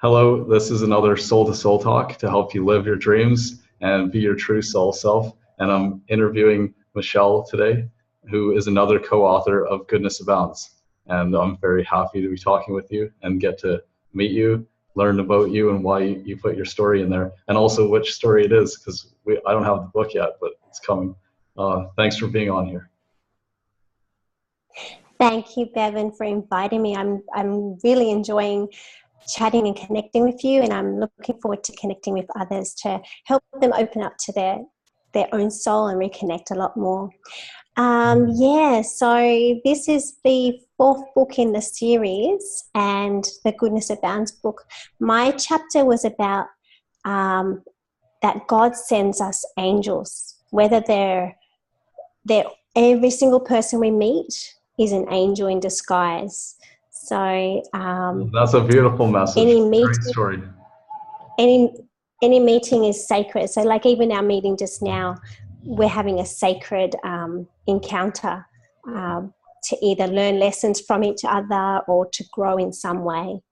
Hello, this is another Soul to Soul talk to help you live your dreams and be your true soul self. And I'm interviewing Michelle today, who is another co-author of Goodness Abounds. And I'm very happy to be talking with you and get to meet you, learn about you and why you put your story in there, and also which story it is, because I don't have the book yet, but it's coming. Thanks for being on here. Thank you, Bevan, for inviting me. I'm really enjoying chatting and connecting with you, and I'm looking forward to connecting with others to help them open up to their own soul and reconnect a lot more. So this is the fourth book in the series, and the Goodness Abounds book. My chapter was about that God sends us angels, whether they're every single person we meet is an angel in disguise. So that's a beautiful message. Great story. Any meeting is sacred. So like even our meeting just now, we're having a sacred encounter to either learn lessons from each other or to grow in some way.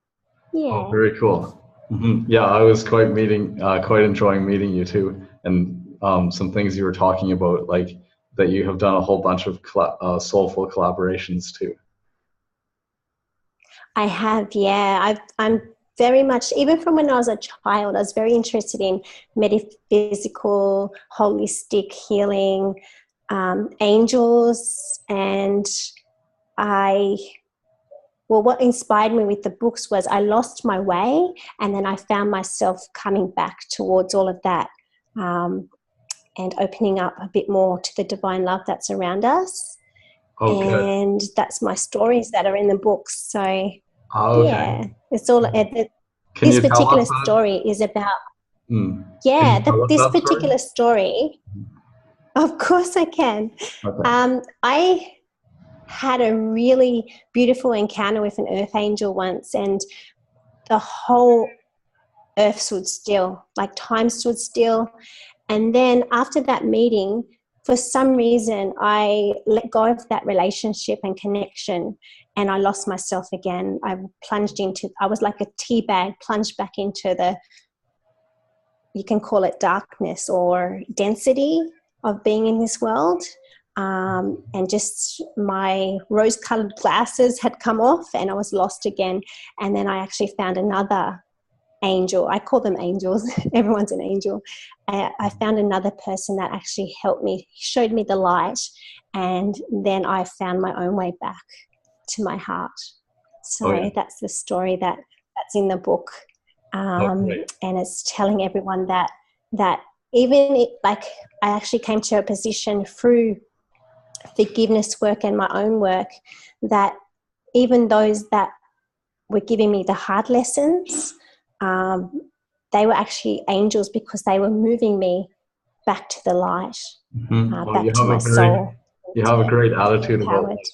Yeah. Oh, very cool. Mm-hmm. Yeah, I was quite enjoying meeting you too, and some things you were talking about, like that you have done a whole bunch of soulful collaborations too. I have, yeah. I'm very much, even from when I was a child, I was very interested in metaphysical, holistic healing, angels, and what inspired me with the books was I lost my way, and then I found myself coming back towards all of that and opening up a bit more to the divine love that's around us. Okay. And that's my stories that are in the books. So, okay. Yeah, it's all. This particular story is about. This particular story. Of course, I can. Okay. I had a really beautiful encounter with an earth angel once, and the whole earth stood still, like time stood still. And then after that meeting, for some reason, I let go of that relationship and connection, and I lost myself again. I was like a tea bag, plunged back into you can call it darkness or density of being in this world. And just my rose-colored glasses had come off and I was lost again. And then I actually found another angel. I call them angels. Everyone's an angel. I found another person that actually helped me, showed me the light, and then I found my own way back to my heart. So That's the story that's in the book. And it's telling everyone that even I actually came to a position through forgiveness work and my own work that even those that were giving me the hard lessons, they were actually angels because they were moving me back to the light, back to my soul. You have a great attitude about it.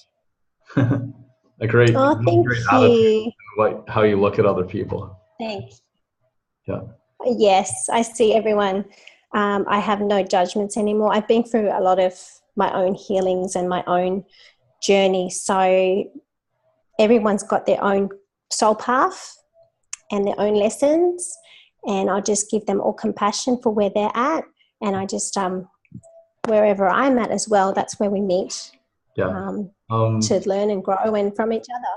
a great attitude about how you look at other people. Thanks. Yeah. Yes, I see everyone. I have no judgments anymore. I've been through a lot of my own healings and my own journey. So everyone's got their own soul path and their own lessons, and I'll just give them all compassion for where they're at, and I just wherever I'm at as well, that's where we meet to learn and grow and from each other.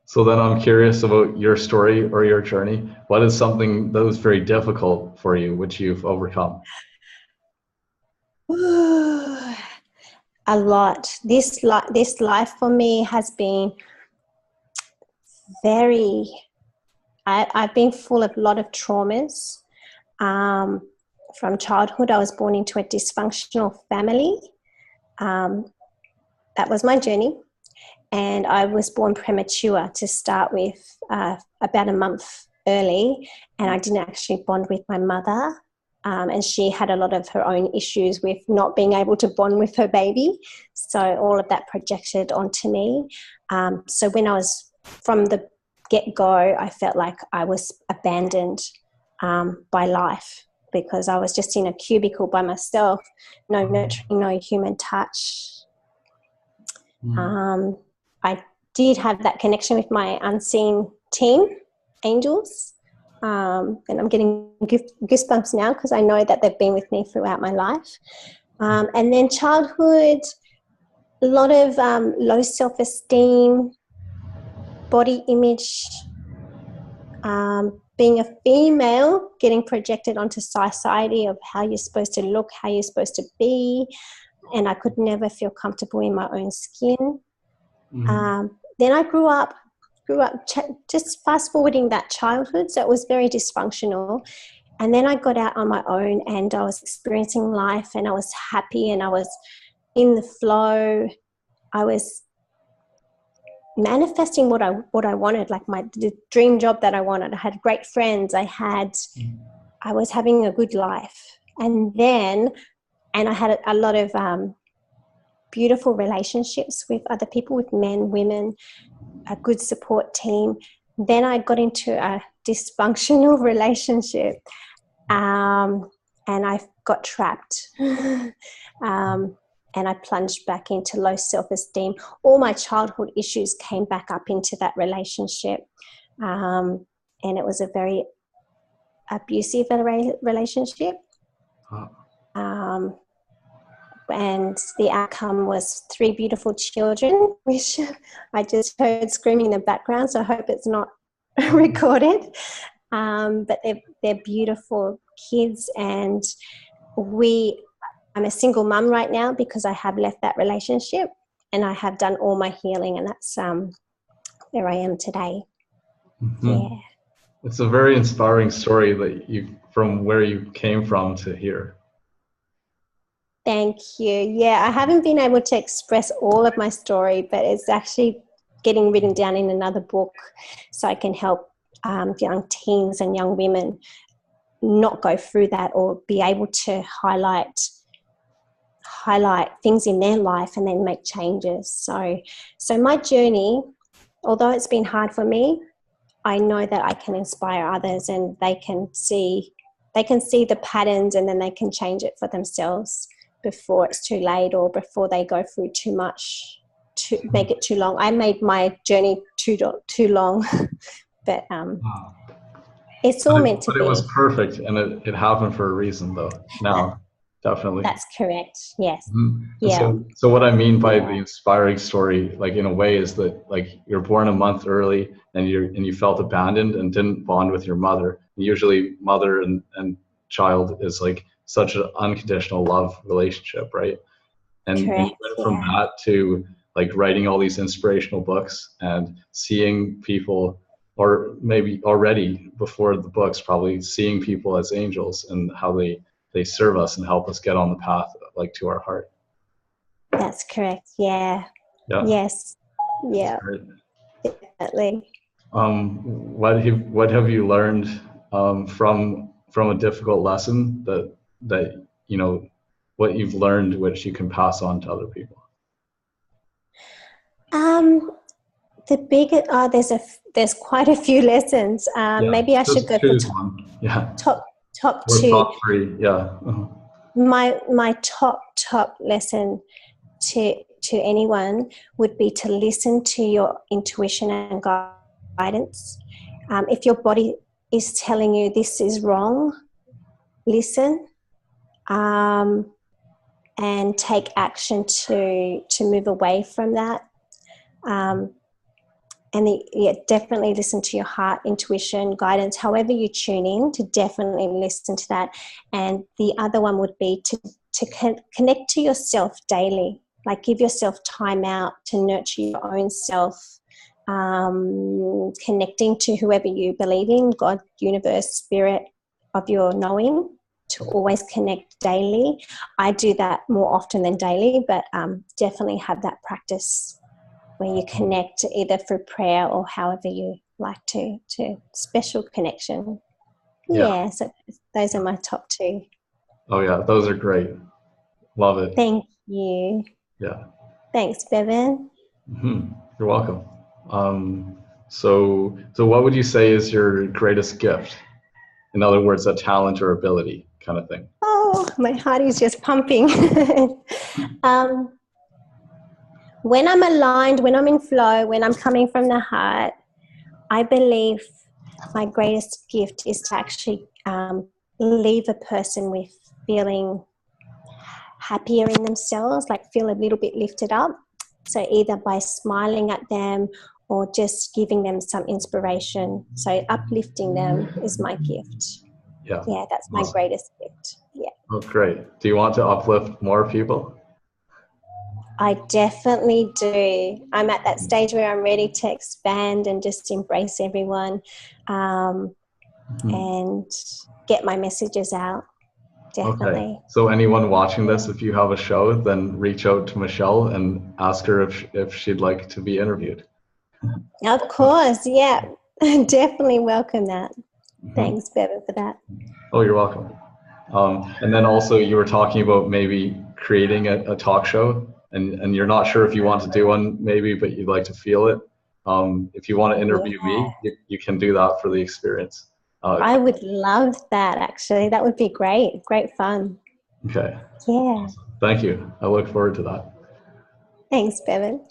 So then I'm curious about your story or your journey. What is something that was very difficult for you, which you've overcome? A lot. This life for me has been I've been full of a lot of traumas. From childhood, I was born into a dysfunctional family. That was my journey. And I was born premature to start with, about a month early. And I didn't actually bond with my mother. And she had a lot of her own issues with not being able to bond with her baby. So all of that projected onto me. So when I was from the get-go, I felt like I was abandoned by life because I was just in a cubicle by myself, no nurturing, no human touch. I did have that connection with my unseen team, angels, And I'm getting goosebumps now because I know that they've been with me throughout my life. And then childhood, a lot of low self-esteem, body image, being a female, getting projected onto society of how you're supposed to look, how you're supposed to be, and I could never feel comfortable in my own skin. Then I grew up just fast forwarding that childhood, so it was very dysfunctional. And then I got out on my own and I was experiencing life and I was happy and I was in the flow. I was manifesting what I wanted, like the dream job that I wanted. I had great friends. I was having a good life. And I had a lot of beautiful relationships with other people, with men, women, a good support team. Then I got into a dysfunctional relationship and I got trapped. And I plunged back into low self-esteem. All my childhood issues came back up into that relationship. And it was a very abusive relationship. And the outcome was 3 beautiful children, which I just heard screaming in the background, so I hope it's not recorded. But they're beautiful kids, and I'm a single mum right now because I have left that relationship and I have done all my healing, and that's where I am today. Yeah. It's a very inspiring story that from where you came from to here. Thank you. Yeah, I haven't been able to express all of my story, but it's actually getting written down in another book so I can help young teens and young women not go through that, or be able to highlight things in their life and then make changes. So my journey, although it's been hard for me, I know that I can inspire others and they can see the patterns, and then they can change it for themselves before it's too late, or before they go through too much to make it too long. I made my journey too long, but it's all meant to be. But it was perfect, and it happened for a reason, though. Now, definitely. That's correct. Yes. Yeah. So what I mean by the inspiring story, like in a way, is that like you're born a month early, and you felt abandoned and didn't bond with your mother. Usually, mother and child is like such an unconditional love relationship, right? And you went from that to like writing all these inspirational books and seeing people, or maybe already before the books, probably seeing people as angels and how they serve us and help us get on the path like to our heart. That's correct. Yeah. Yes. Yeah. Definitely. What have you learned from a difficult lesson that what you've learned which you can pass on to other people? The biggest there's quite a few lessons. Maybe I should go for top 2. Top 3. Yeah. My top lesson to anyone would be to listen to your intuition and guidance. If your body is telling you this is wrong, listen, and take action to move away from that. And definitely listen to your heart, intuition, guidance, however you tune in, to definitely listen to that. And the other one would be to connect to yourself daily, like give yourself time out to nurture your own self, connecting to whoever you believe in, God, universe, spirit of your knowing, to always connect daily. I do that more often than daily, but definitely have that practice where you connect either through prayer or however you like to special connection. Yeah, so those are my top 2. Oh yeah, those are great. Love it. Thank you. Yeah. Thanks, Bevan. You're welcome. So what would you say is your greatest gift? In other words, a talent or ability kind of thing. Oh, my heart is just pumping. When I'm aligned, when I'm in flow, when I'm coming from the heart, I believe my greatest gift is to actually leave a person with feeling happier in themselves, like feel a little bit lifted up. So either by smiling at them or just giving them some inspiration. So uplifting them is my gift. Yeah, that's my greatest gift. Yeah. Oh, great. Do you want to uplift more people? I definitely do. I'm at that stage where I'm ready to expand and just embrace everyone and get my messages out. Definitely. Okay. So anyone watching this, if you have a show, then reach out to Michelle and ask her if she'd like to be interviewed. Of course. Yeah. Definitely welcome that. Thanks, Bevan, for that. Oh, you're welcome. And then also you were talking about maybe creating a talk show, and you're not sure if you want to do one maybe, but you'd like to feel it. If you want to interview me, you can do that for the experience. I would love that, actually. That would be great. Great fun. Okay. Yeah. Awesome. Thank you. I look forward to that. Thanks, Bevan.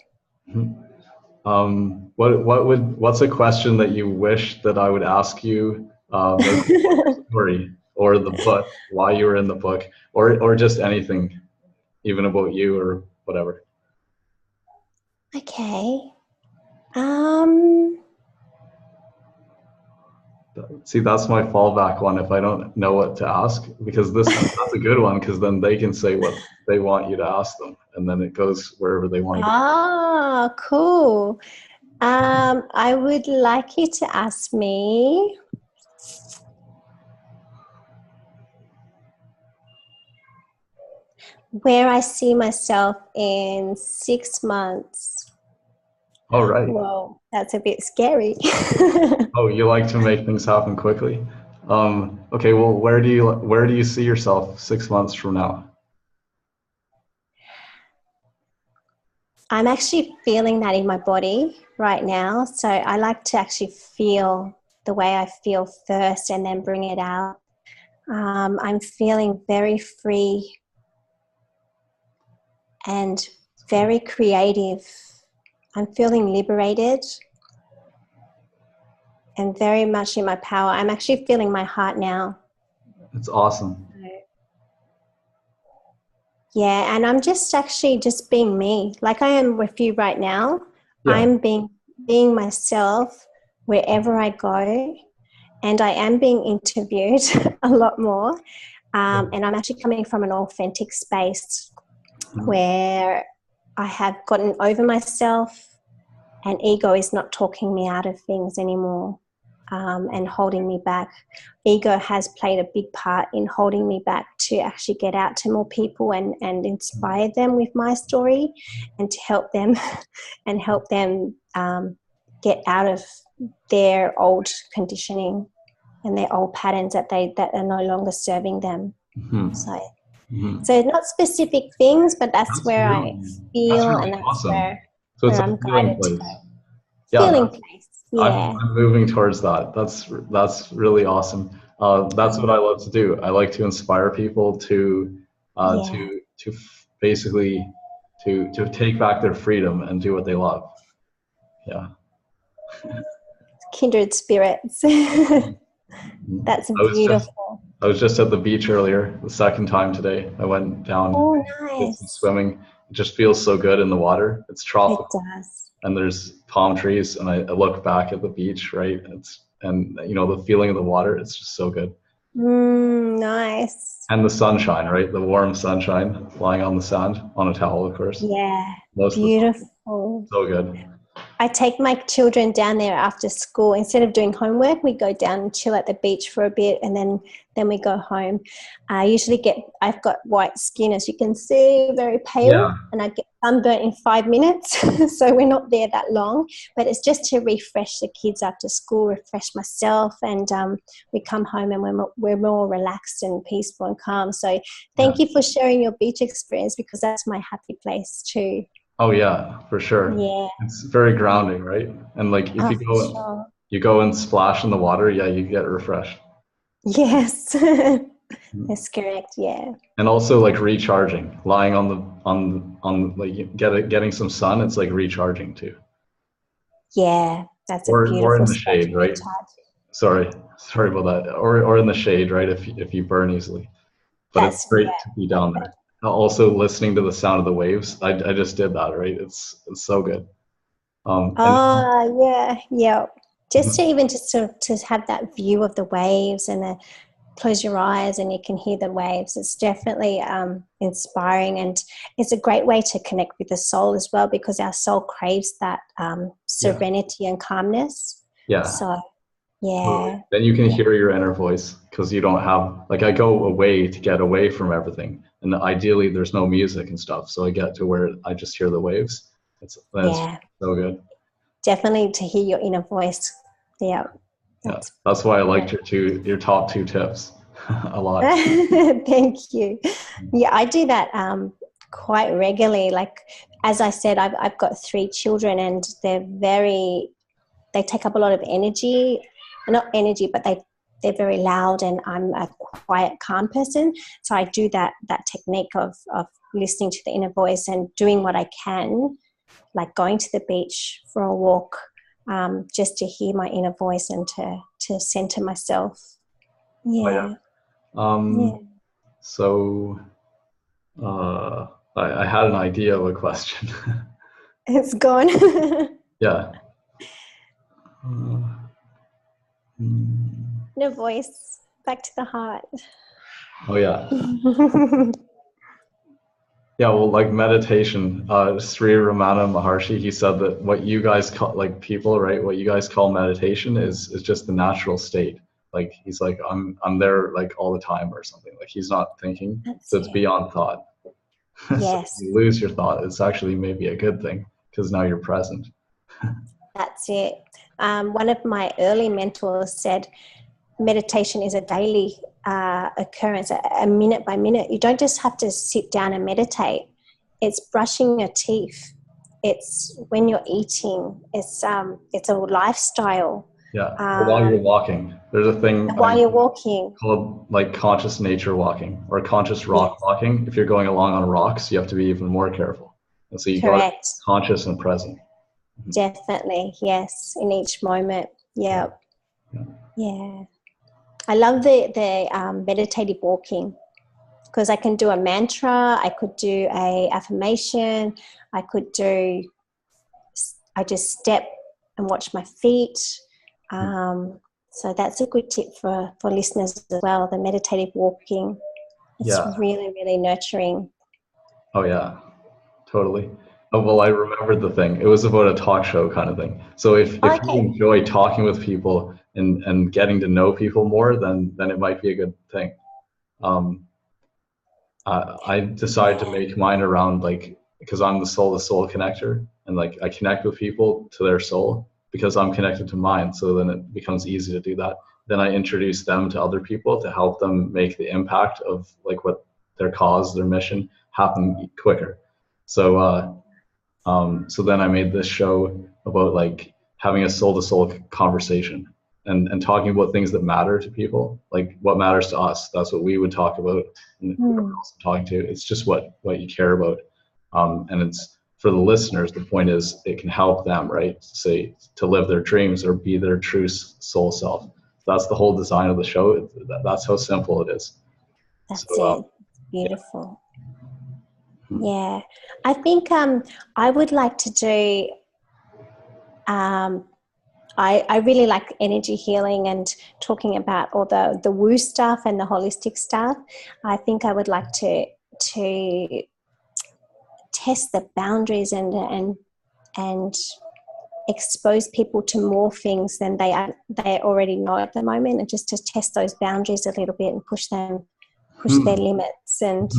What's a question that you wish that I would ask you, the story or the book, why you were in the book, or just anything, even about you or whatever? Okay. See, that's my fallback one if I don't know what to ask, because that's a good one, because then they can say what they want you to ask them, and then it goes wherever they want to go. Oh, cool. I would like you to ask me, where I see myself in 6 months. All right. Well, that's a bit scary. Oh, you like to make things happen quickly? Okay, well, where do you see yourself 6 months from now? I'm actually feeling that in my body right now. So I like to actually feel the way I feel first and then bring it out. I'm feeling very free and very creative. I'm feeling liberated and very much in my power. I'm actually feeling my heart now. That's awesome. Yeah, and I'm just actually just being me, like I am with you right now. Yeah. I'm being myself wherever I go, and I am being interviewed a lot more. And I'm actually coming from an authentic space where I have gotten over myself, and ego is not talking me out of things anymore and holding me back. Ego has played a big part in holding me back to actually get out to more people and inspire them with my story, and to help them and help them get out of their old conditioning and their old patterns that are no longer serving them. So not specific things, but that's where I feel, really, and that's awesome. where I'm guided to go. Feeling place. Yeah. I'm moving towards that. That's really awesome. That's what I love to do. I like to inspire people to basically to take back their freedom and do what they love. Yeah. Kindred spirits. That's beautiful. I was just at the beach earlier, the second time today. I went down. Oh, nice. Swimming. It just feels so good in the water. It's tropical. It does. And there's palm trees, and I look back at the beach, right? And you know, the feeling of the water, it's just so good. Nice. And the sunshine, right? The warm sunshine lying on the sand, on a towel, of course. Yeah. Beautiful. So good. I take my children down there after school. Instead of doing homework, we go down and chill at the beach for a bit, and then we go home. I've got white skin, as you can see, very pale, and I get sunburnt in 5 minutes. So we're not there that long, but it's just to refresh the kids after school, refresh myself, and we come home and we're more relaxed and peaceful and calm. So thank you for sharing your beach experience, because that's my happy place too. Oh yeah, for sure. Yeah. It's very grounding, right? And like if you go and splash in the water, you get refreshed. Yes. That's correct, yeah. And also like recharging, lying on like getting some sun, it's like recharging too. Yeah, that's a beautiful. Or in the shade, right? Sorry about that. Or in the shade, right? If you burn easily. But it's great to be down there. Also listening to the sound of the waves. I just did that, right? It's so good. Yeah. Just to have that view of the waves and close your eyes and you can hear the waves. It's definitely inspiring, and it's a great way to connect with the soul as well, because our soul craves that serenity and calmness. Yeah. So, yeah. Then you can hear your inner voice, because you don't have, like, I go away to get away from everything. And ideally there's no music and stuff. So I get to where I just hear the waves. That's so good. Definitely to hear your inner voice. Yeah. That's why I liked your top 2 tips a lot. Thank you. Yeah, I do that quite regularly. Like, as I said, I've got 3 children, and they take up a lot of energy. Not energy, but they're very loud, and I'm a quiet, calm person. So I do that technique of listening to the inner voice and doing what I can, like going to the beach for a walk, just to hear my inner voice and to center myself. Yeah. So I had an idea of a question. It's gone. Yeah. No voice. Back to the heart. Oh yeah. Yeah, well, like meditation, Sri Ramana Maharshi, he said that what you guys call, like people, right? What you guys call meditation is just the natural state. Like he's like, I'm there like all the time or something. Like he's not thinking. So it's beyond thought. Yes. So you lose your thought. It's actually maybe a good thing, because now you're present. That's it. One of my early mentors said, meditation is a daily occurrence, a minute by minute. You don't just have to sit down and meditate. It's brushing your teeth. It's when you're eating. It's a lifestyle. Yeah. While you're walking, there's a thing while you're walking called like conscious nature walking or conscious rock walking. If you're going along on rocks, you have to be even more careful. And so you got conscious and present. Definitely, yes. In each moment. Yeah. I love the meditative walking, because I can do a mantra, I could do a affirmation, I just step and watch my feet. So that's a good tip for listeners as well, the meditative walking. It's really, really nurturing. Oh yeah, totally. Oh, well, I remembered the thing. It was about a talk show kind of thing. So if you enjoy talking with people and getting to know people more, then it might be a good thing. I decided to make mine around, like, because I'm the soul-to-soul connector, and like I connect with people to their soul because I'm connected to mine. So then it becomes easy to do that. Then I introduce them to other people to help them make the impact of like what their cause, their mission happen quicker. So so then I made this show about like having a soul-to-soul conversation and talking about things that matter to people, like what matters to us. That's what we would talk about, and whoever else I'm talking to. It's just what you care about, and it's for the listeners. The point is, it can help them, right? Say to live their dreams or be their true soul self. That's the whole design of the show. That's how simple it is. That's it. Beautiful. Yeah, I think I would like to do. I really like energy healing and talking about all the woo stuff and the holistic stuff. I think I would like to test the boundaries and expose people to more things than they already know at the moment, and just to test those boundaries a little bit and push their limits and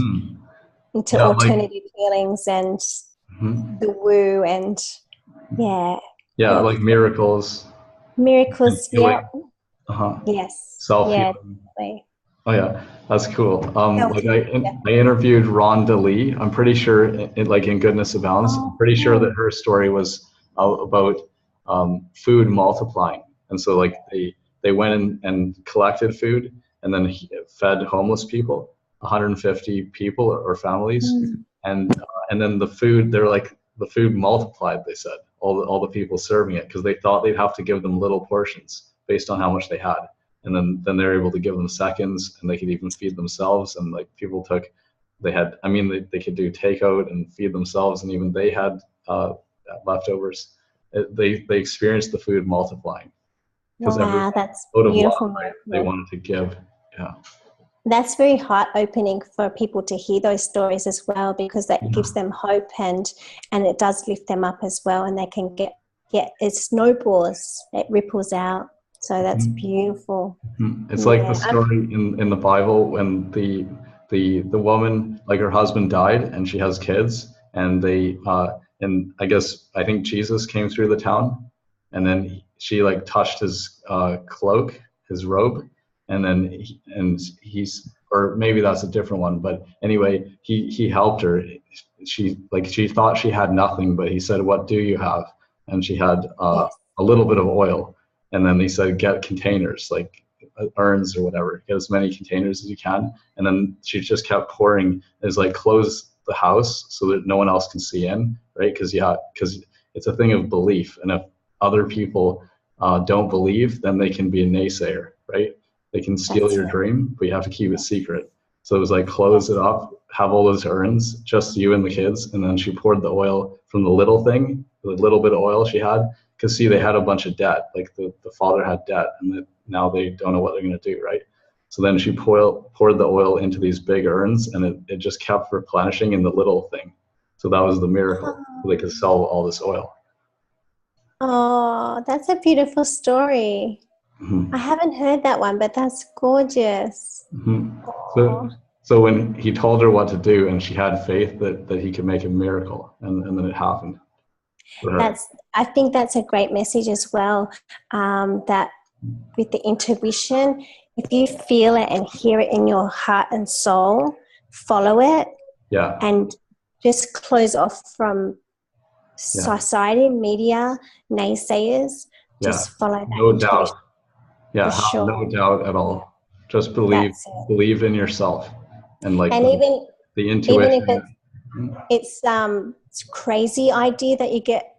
into alternative healings and the woo and like miracles, yes, self-healing. Oh yeah, that's cool. Like I interviewed Rhonda Lee. I'm pretty sure in Goodness Abounds, I'm pretty sure that her story was about food multiplying. And so like they went in and collected food and then fed homeless people, 150 people or families. And then the food, they're like, the food multiplied, they said, all the people serving it, because they thought they'd have to give them little portions. based on how much they had. And then they're able to give them seconds, and they could even feed themselves. And like people they could do takeout and feed themselves, and even they had leftovers. They experienced the food multiplying. Wow, that's beautiful. Love, right? They wanted to give. Yeah. That's very heart-opening for people to hear those stories as well, because that gives them hope, and it does lift them up as well, and they can get it snowballs, it ripples out. So that's beautiful. It's like the story in the Bible when the woman, like her husband died and she has kids, and I think Jesus came through the town, and then she like touched his cloak, his robe, and then or maybe that's a different one, but anyway, he helped her. She thought she had nothing, but he said, "What do you have?" And she had a little bit of oil. And then he said, get containers, like urns or whatever, get as many containers as you can. And then she just kept pouring. It's like, close the house so that no one else can see in, right? Because it's a thing of belief. And if other people don't believe, then they can be a naysayer, right? They can steal your dream, but you have to keep it secret. So it was like, close it up, have all those urns, just you and the kids. And then she poured the oil from the little thing, the little bit of oil she had. Because they had a bunch of debt, like the father had debt, and now they don't know what they're going to do, right? So then she poured the oil into these big urns, and it just kept replenishing in the little thing. So that was the miracle. They could sell all this oil. Oh, that's a beautiful story. I haven't heard that one, but that's gorgeous. So when he told her what to do, and she had faith that he could make a miracle, and then it happened. I think that's a great message as well, that with the intuition, if you feel it and hear it in your heart and soul, follow it. Yeah. And just close off from society, media, naysayers. Just follow that. No doubt. Yeah, have no doubt at all. Just believe in yourself, and even the intuition. Even if it's crazy idea that you get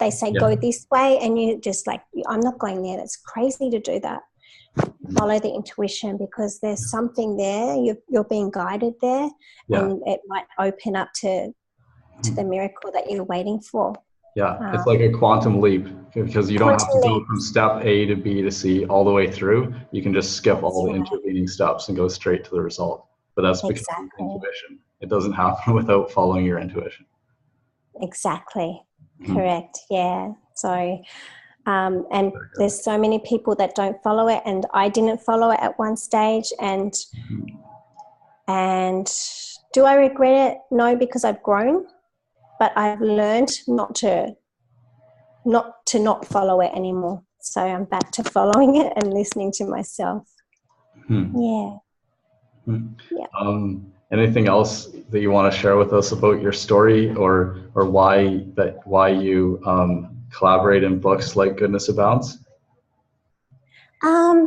they say go this way, and you just like, I'm not going there, that's crazy to do that. Follow the intuition, because there's something there, you're being guided there, and it might open up to the miracle that you're waiting for. It's like a quantum leap, because you don't have to go from step A to B to C all the way through. You can just skip all the intervening steps and go straight to the result. But that's because of intuition. It doesn't happen without following your intuition. Exactly. Correct. Yeah. So, and there's so many people that don't follow it, and I didn't follow it at one stage. And do I regret it? No, because I've grown, but I've learned not to follow it anymore. So I'm back to following it and listening to myself. Yeah. Anything else that you want to share with us about your story, or why you collaborate in books like Goodness Abounds? I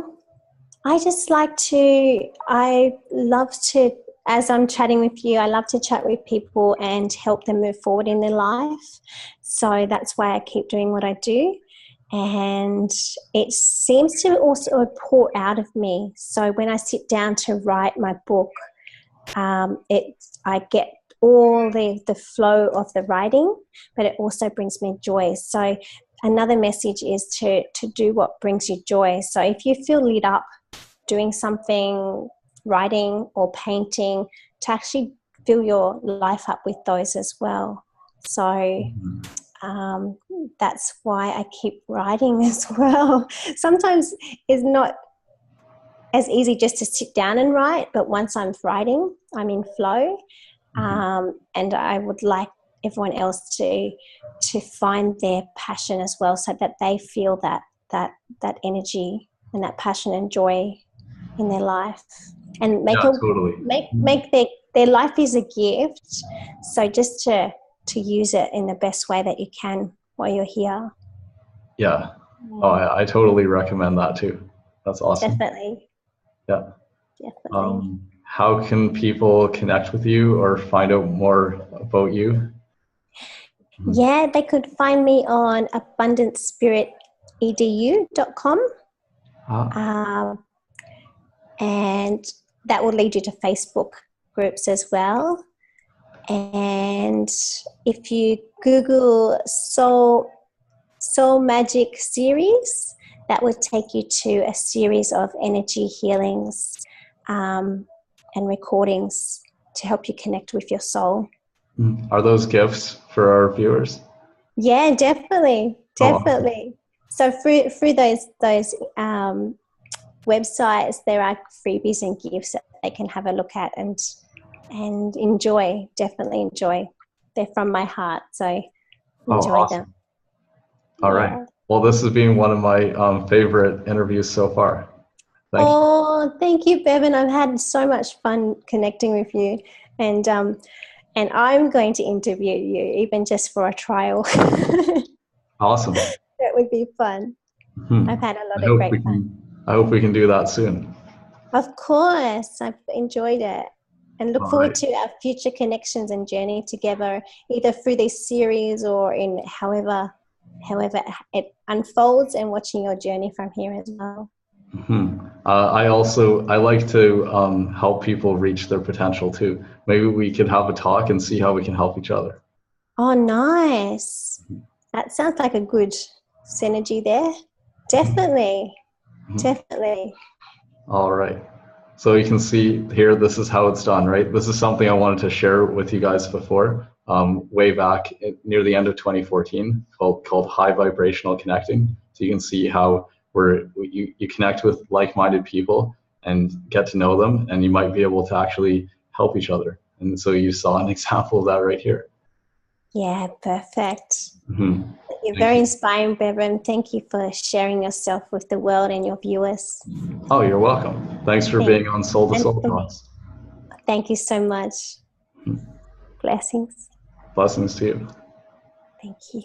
love to, as I'm chatting with you, I love to chat with people and help them move forward in their life. So that's why I keep doing what I do. And it seems to also pour out of me. So when I sit down to write my book, I get all the flow of the writing, but it also brings me joy. So another message is to do what brings you joy. So if you feel lit up doing something, writing or painting, to actually fill your life up with those as well. So that's why I keep writing as well. Sometimes it's not as easy just to sit down and write, but once I'm writing, I'm in flow. And I would like everyone else to find their passion as well, so that they feel that energy and that passion and joy in their life, and make their life is a gift. So just to use it in the best way that you can while you're here. Yeah. Oh, I totally recommend that too. That's awesome. Definitely. Yeah. Definitely. How can people connect with you or find out more about you? Yeah, they could find me on Abundant Spirit and that will lead you to Facebook groups as well. And if you Google Soul Magic series, that will take you to a series of energy healings and recordings to help you connect with your soul. Are those gifts for our viewers? Yeah, definitely. So through those websites, there are freebies and gifts that they can have a look at and enjoy. Definitely enjoy. They're from my heart, so enjoy them. All right. Well, this has been one of my favorite interviews so far. Thank you, Bevan. I've had so much fun connecting with you, and I'm going to interview you, even just for a trial. Awesome. That would be fun. I've had a lot of great fun. I hope we can do that soon. Of course. I've enjoyed it. And look forward to our future connections and journey together, either through this series or in however it unfolds, and watching your journey from here as well. I like to help people reach their potential too. Maybe we could have a talk and see how we can help each other. Oh, nice. That sounds like a good synergy there. Definitely. Definitely. All right. So you can see here, this is how it's done, right? This is something I wanted to share with you guys before, way back near the end of 2014, called High Vibrational Connecting. So you can see how you connect with like-minded people and get to know them, and you might be able to actually help each other. And so you saw an example of that right here. Yeah, perfect. You're very inspiring, Bevan. Thank you for sharing yourself with the world and your viewers. Oh, you're welcome. Thanks for being on Soul to Soul Talks. Thank you so much. Blessings. Blessings to you. Thank you.